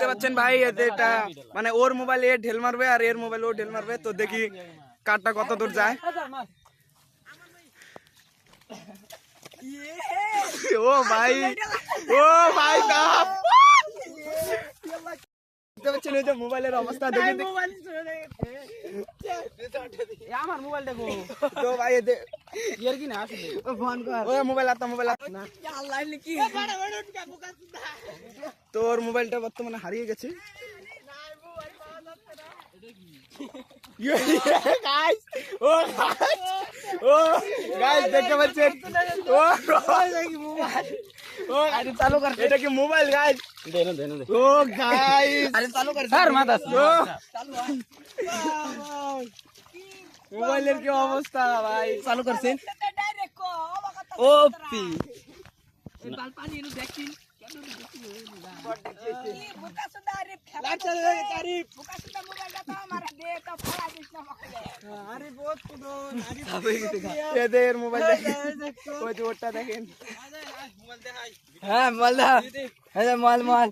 দেখতে পাচ্ছেন ভাই, এটা মানে ওর মোবাইল এ ঢেল মারবে আর এর মোবাইল ও ঢেল মারবে, তো দেখি কারটা কত দূর যায়। ও ভাই, ও ভাই বাপ, দেখতে পাচ্ছেন এই যে মোবাইলের অবস্থা, দেখি আমার মোবাইল দেখো তো ভাই ইয়ার কি না আসলে ফোন কর ও মোবাইল আতা মোবাইল না আল্লাহ কি তোর মোবাইলটা বর্তমানে হারিয়ে গেছে। গাইস ও গাইস দেখতে পাচ্ছেন, ও মোবাইল ও আরে চালু কর, এটা কি মোবাইল গাইস? ও গাইস আরে চালু কর স্যার মাথা চালু মোবাইলের কি অবস্থা ভাই? চালু করছেন ও পি পানি এনে দেখছিন এদের মোবাইল ওটা দেখেন। হ্যাঁ মাল দা, হ্যাঁ মাল মাল